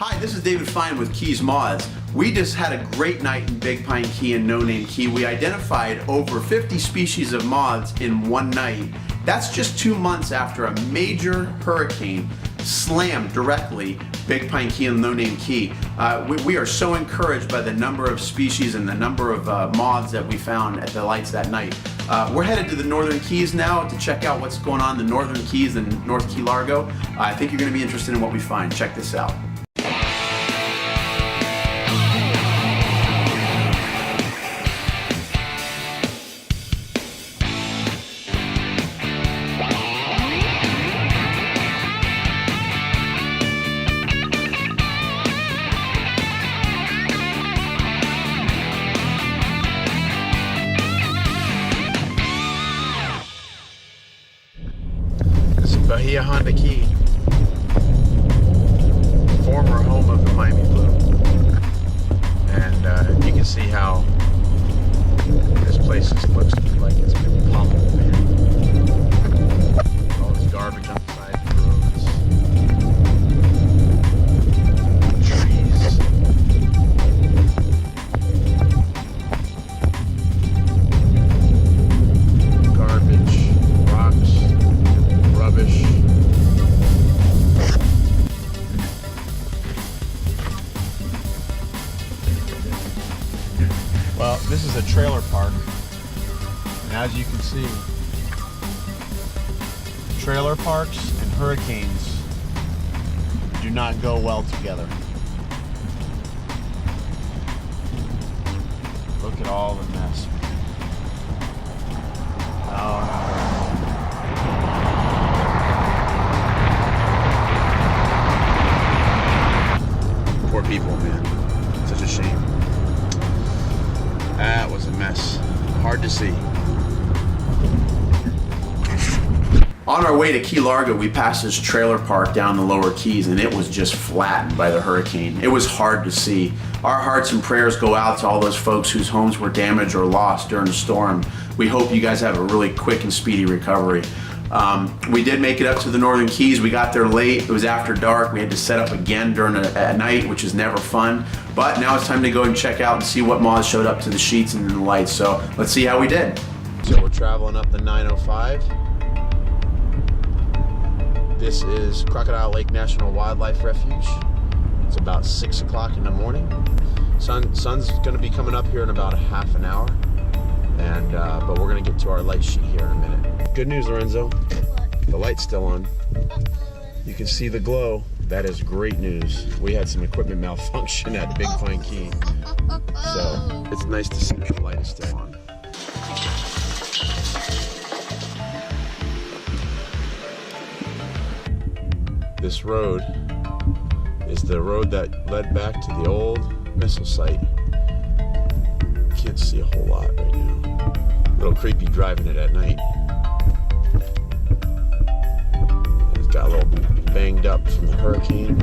Hi, this is David Fine with Key's Moths. We just had a great night in Big Pine Key and No Name Key. We identified over 50 species of moths in one night. That's just 2 months after a major hurricane slammed directly Big Pine Key and No Name Key. We are so encouraged by the number of species and the number of moths that we found at the lights that night. We're headed to the Northern Keys now to check out what's going on in the Northern Keys and North Key Largo. I think you're going to be interested in what we find. Check this out. Bahia Honda Key, former home of the Miami Blue, and you can see how this place looks like it's been pummeled, man. All this garbage on the side of the roads, trees. Garbage, rocks, rubbish. Well, this is a trailer park, and as you can see, trailer parks and hurricanes do not go well together. Look at all the mess. Oh no. Poor people, man. Such a shame. That was a mess. Hard to see. On our way to Key Largo, we passed this trailer park down the lower Keys, and it was just flattened by the hurricane. It was hard to see. Our hearts and prayers go out to all those folks whose homes were damaged or lost during the storm. We hope you guys have a really quick and speedy recovery. We did make it up to the Northern Keys. We got there late. It was after dark. We had to set up again during at night, which is never fun. But now it's time to go and check out and see what moths showed up to the sheets and the lights. So let's see how we did. So we're traveling up the 905. This is Crocodile Lake National Wildlife Refuge. It's about 6 o'clock in the morning. Sun's going to be coming up here in about a half an hour. And but we're going to get to our light sheet here in a minute. Good news, Lorenzo. The light's still on. You can see the glow. That is great news. We had some equipment malfunction at Big Pine Key. So it's nice to see that the light is still on. This road is the road that led back to the old missile site. Can't see a whole lot right now. A little creepy driving it at night. It's got a little banged up from the hurricane,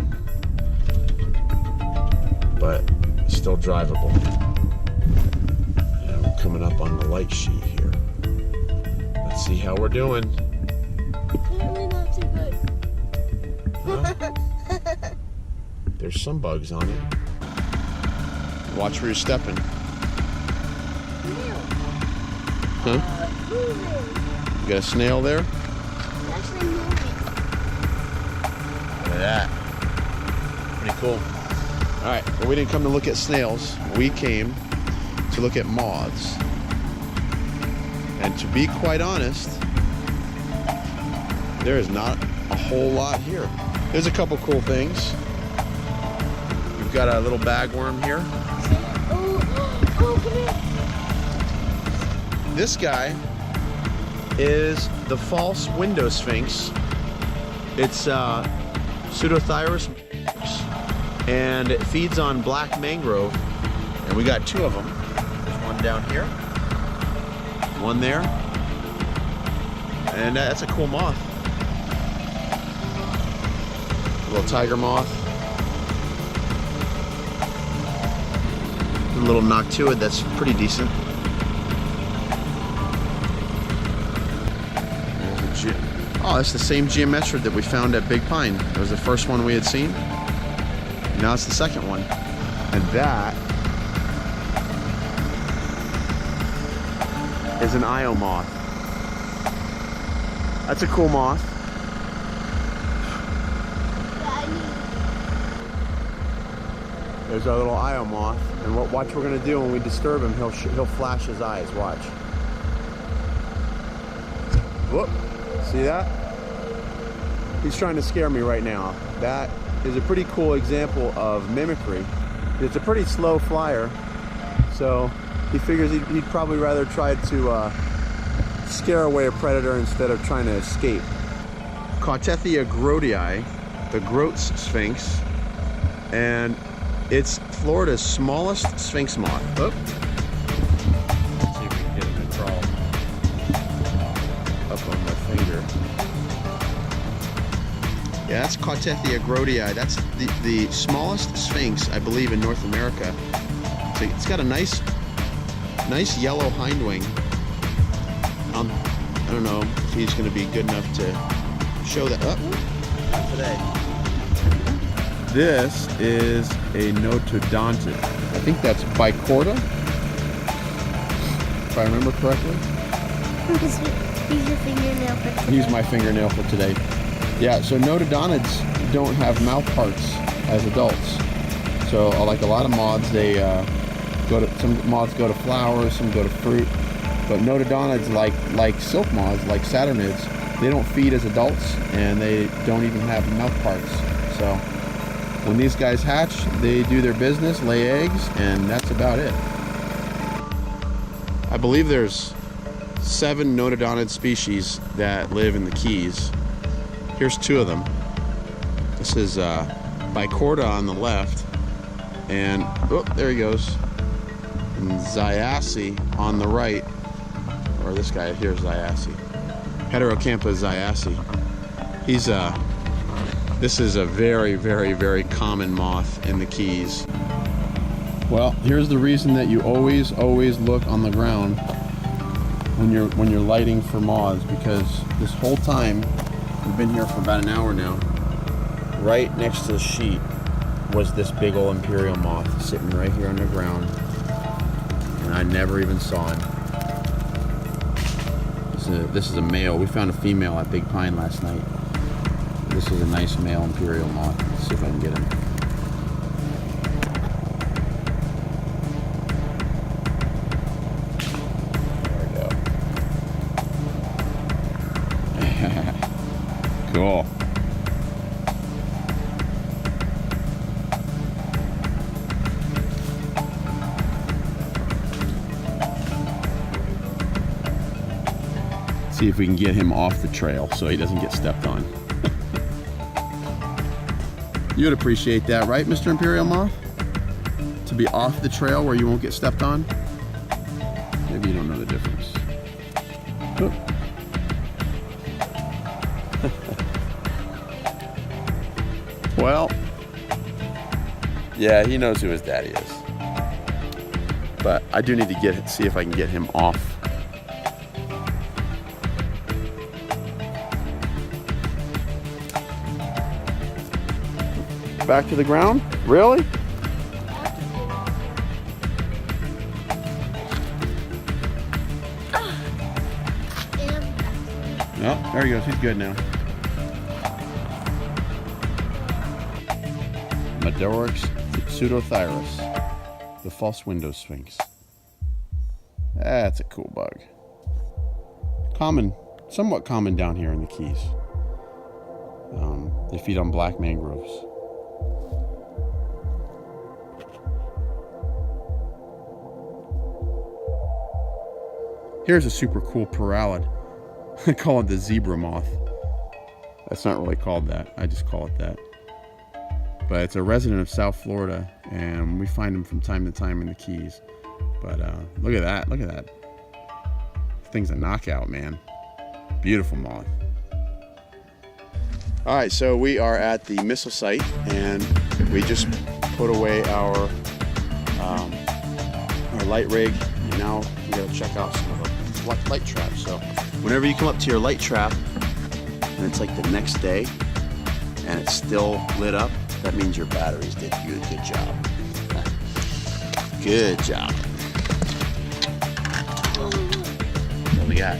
but it's still drivable. And we're coming up on the light sheet here. Let's see how we're doing. Apparently not too good. Huh? There's some bugs on it. Watch where you're stepping. Huh? You got a snail there? It's actually moving. Look at that. Pretty cool. Alright, well, we didn't come to look at snails. We came to look at moths. And to be quite honest, there is not a whole lot here. There's a couple cool things. We've got a little bagworm here. Oh, come here. This guy is the false window sphinx. It's Pseudothyris, and it feeds on black mangrove. And we got two of them. There's one down here, one there, and that's a cool moth. A little tiger moth. A little noctuid that's pretty decent. Oh, that's the same geometrid that we found at Big Pine. It was the first one we had seen. Now it's the second one. And that is an Io moth. That's a cool moth. There's our little Io moth. And watch what we're gonna do when we disturb him. He'll flash his eyes. Watch. Whoop! See that? He's trying to scare me right now. That is a pretty cool example of mimicry. It's a pretty slow flyer, so he figures he'd probably rather try to scare away a predator instead of trying to escape. Crocodile grotii, the Groats Sphinx, and it's Florida's smallest sphinx moth. Oh. Let's see if we can get him to crawl up on my finger. Yeah, that's Crocodile grotii. That's the smallest sphinx, I believe, in North America. So it's got a nice yellow hind wing. I don't know if he's going to be good enough to show that up today. This is a notodontid. I think that's bicorda, if I remember correctly. He's your fingernail for today. He's my fingernail for today. Yeah, so notodontids don't have mouth parts as adults. So like a lot of moths, they some moths go to flowers, some go to fruit. But notodontids, like silk moths, like saturnids, they don't feed as adults and they don't even have mouth parts. So when these guys hatch, they do their business, lay eggs, and that's about it. I believe there's 7 notodontid species that live in the Keys. Here's 2 of them. This is bicorda on the left, and oh, there he goes. And Zyace on the right, or this guy here is Zyace. Heterocampa Zyace. He's this is a very, very, very common moth in the Keys. Well, here's the reason that you always look on the ground when you're lighting for moths, because this whole time we've been here for about an hour now. Right next to the sheet was this big old imperial moth sitting right here on the ground, and I never even saw him. This is a male. We found a female at Big Pine last night. This is a nice male imperial moth. Let's see if I can get him. There we go. Cool. See if we can get him off the trail so he doesn't get stepped on. You'd appreciate that, right, Mr. Imperial Moth? To be off the trail where you won't get stepped on? Maybe you don't know the difference. Oop. Well, yeah, he knows who his daddy is. But I do need to see if I can get him off. Back to the ground? Really? Oh, there he goes. He's good now. Medoryx pseudothyris, the false window sphinx. That's a cool bug. Common, somewhat common down here in the Keys. They feed on black mangroves. Here's a super cool parallid. I call it the zebra moth. That's not really called that. I just call it that. But it's a resident of South Florida, and we find them from time to time in the Keys. But look at that. Look at that. This thing's a knockout, man. Beautiful moth. All right, so we are at the missile site, and we just put away our light rig. And now we gotta check out some of the light traps. So whenever you come up to your light trap, and it's like the next day, and it's still lit up, That means your batteries did you a good job. Good job. What we got?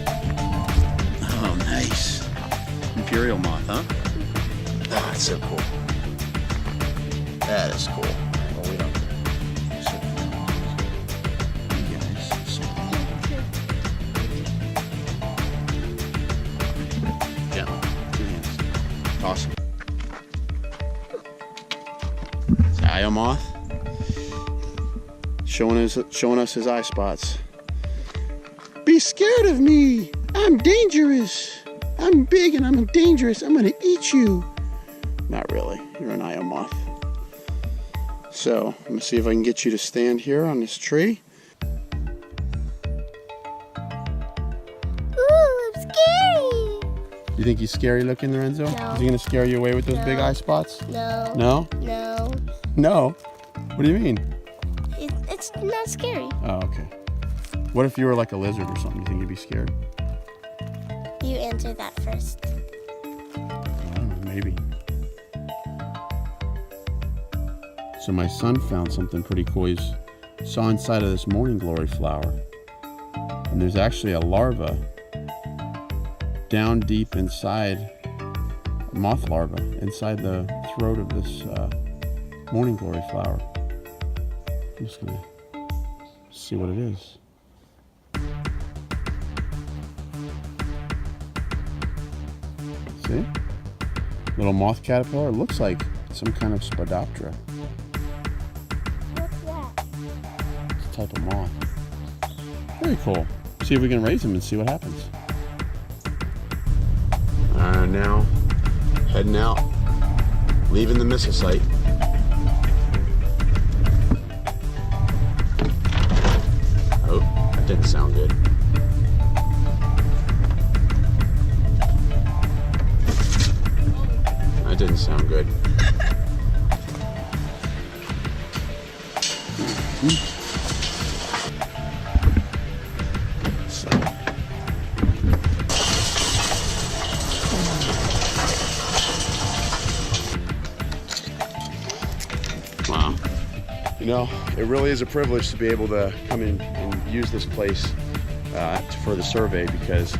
Oh, nice. Imperial moth, huh? Oh, that's so cool. That is cool. Well, we don't. You guys. Yeah. 2 hands. Awesome. It's Io moth. Showing us his eye spots. Be scared of me. I'm dangerous. I'm big and I'm dangerous. I'm gonna eat you. Not really. You're an Io moth. So, let me see if I can get you to stand here on this tree. Ooh, I'm scary. You think he's scary looking, Lorenzo? No. Is he gonna scare you away with those big eye spots? No. No? No. No? What do you mean? It's not scary. Oh, okay. What if you were like a lizard or something? You think you'd be scared? You answer that first. I don't know, maybe. So my son found something pretty cool. He saw inside of this morning glory flower. And there's actually a larva down deep inside, a moth larva, inside the throat of this morning glory flower. I'm just gonna see what it is. See? Little moth caterpillar. It looks like some kind of Spodoptera. What's that? It's a type of moth. Very cool. See if we can raise them and see what happens. Now heading out, leaving the missile site. Oh, that didn't sound good. That didn't sound good. So. Wow. You know, it really is a privilege to be able to come in and use this place for the survey, because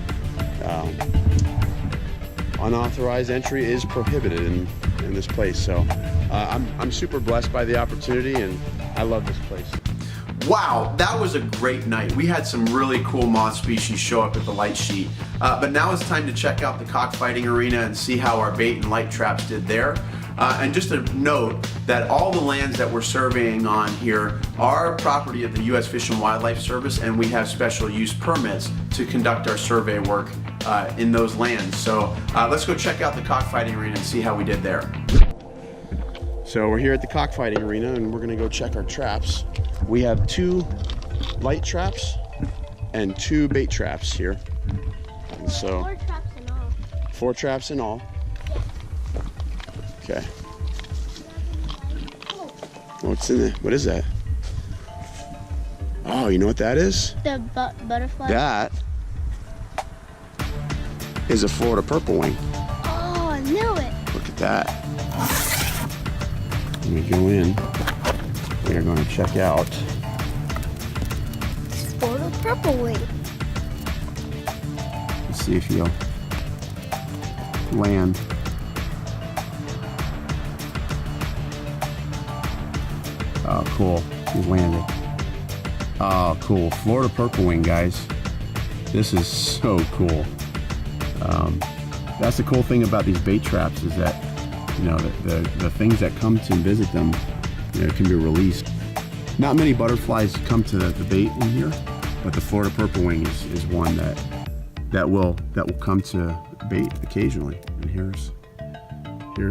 unauthorized entry is prohibited in this place. So I'm super blessed by the opportunity, and I love this place. Wow, that was a great night. We had some really cool moth species show up at the light sheet. But now it's time to check out the cockfighting arena and see how our bait and light traps did there. And just a note that all the lands that we're surveying on here are property of the U.S. Fish and Wildlife Service, and we have special use permits to conduct our survey work in those lands. So let's go check out the cockfighting arena and see how we did there. So we're here at the cockfighting arena, and we're gonna go check our traps. We have 2 light traps and 2 bait traps here. And so 4 traps in all. 4 traps in all. Okay. What's in there? What is that? Oh, you know what that is? The butterfly. That is a Florida purple wing. Oh, I knew it. Look at that. When we go in, we are going to check out. Florida purple wing. Let's see if he'll land. Oh, cool. He's landed. Oh, cool. Florida purple wing, guys. This is so cool. That's the cool thing about these bait traps, is that, you know, the things that come to visit them, you know, can be released. Not many butterflies come to the bait in here, but the Florida purple wing is one that will come to bait occasionally. And here's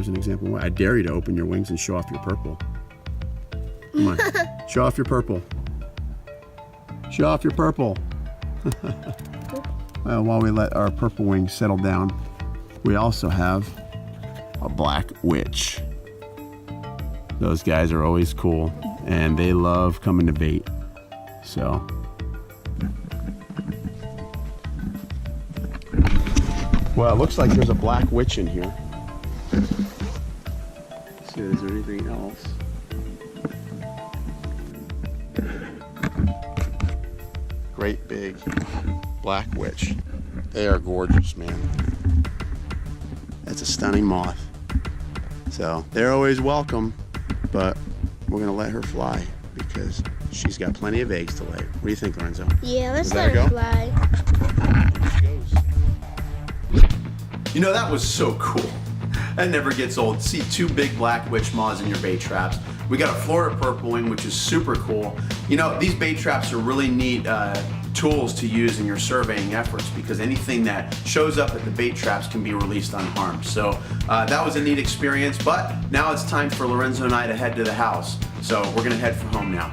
an example. I dare you to open your wings and show off your purple. Come on, show off your purple. Show off your purple. Well, while we let our purple wings settle down, we also have a black witch. Those guys are always cool, and they love coming to bait. So, well, it looks like there's a black witch in here. see, is there anything else? Great big black witch. They are gorgeous, man. That's a stunning moth. So they're always welcome, but we're gonna let her fly because she's got plenty of eggs to lay. What do you think, Lorenzo? Yeah, let's let let her go? fly. There she goes. You know, that was so cool. That never gets old. See 2 big black witch moths in your bait traps. We got a Florida purple wing, which is super cool. You know, these bait traps are really neat tools to use in your surveying efforts because anything that shows up at the bait traps can be released unharmed. So that was a neat experience, but now it's time for Lorenzo and I to head to the house. So we're gonna head for home now.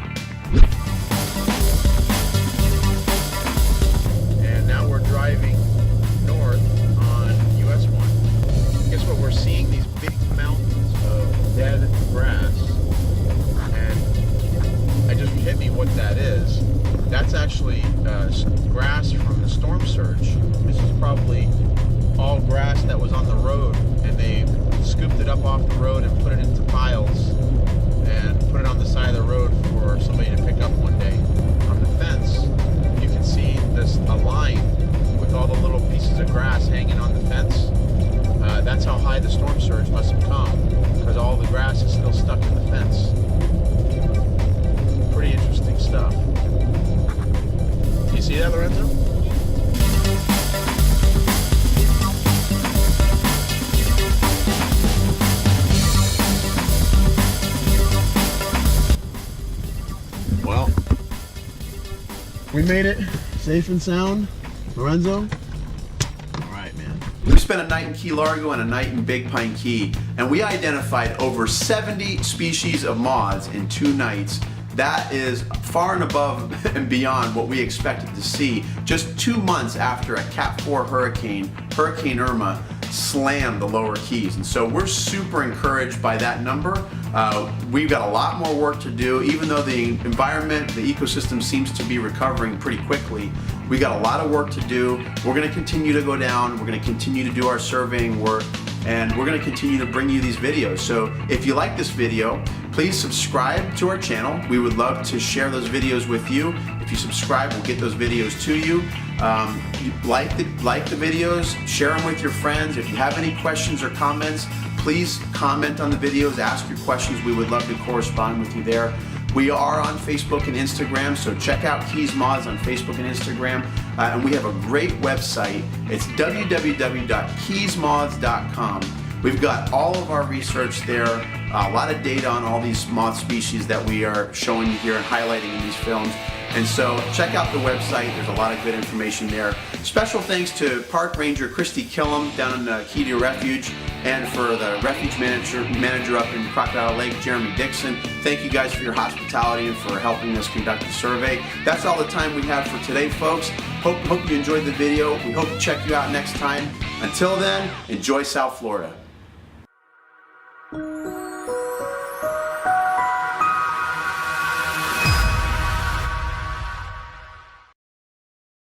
And now we're driving north on US 1. Guess what? We're seeing these big mountains of dead grass. And it just hit me what that is. That's actually grass from the storm surge. This is probably all grass that was on the road, and they scooped it up off the road and put it into piles and put it on the side of the road for somebody to pick up one day. On the fence, you can see a line with all the little pieces of grass hanging on the fence. That's how high the storm surge must have come, because all the grass is still stuck in the fence. Pretty interesting stuff. You see that, Lorenzo? Well, we made it safe and sound. Lorenzo? All right, man. We spent a night in Key Largo and a night in Big Pine Key, and we identified over 70 species of moths in 2 nights. That is far and above and beyond what we expected to see just 2 months after a Cat 4 hurricane, Hurricane Irma, slammed the lower Keys. And so we're super encouraged by that number. We've got a lot more work to do. Even though the environment, the ecosystem seems to be recovering pretty quickly, we got a lot of work to do. We're gonna continue to go down. We're gonna continue to do our surveying work, and we're gonna continue to bring you these videos. So if you like this video, please subscribe to our channel. We would love to share those videos with you. If you subscribe, we'll get those videos to you. Like the videos, share them with your friends. If you have any questions or comments, please comment on the videos, ask your questions. We would love to correspond with you there. We are on Facebook and Instagram, so check out Keys Moths on Facebook and Instagram. And we have a great website. It's www.keysmoths.com. We've got all of our research there, a lot of data on all these moth species that we are showing you here and highlighting in these films. And so check out the website. There's a lot of good information there. Special thanks to Park Ranger Christy Killam down in Key Refuge, and for the refuge manager up in Crocodile Lake, Jeremy Dixon. Thank you guys for your hospitality and for helping us conduct the survey. That's all the time we have for today, folks. Hope you enjoyed the video. We hope to check you out next time. Until then, enjoy South Florida.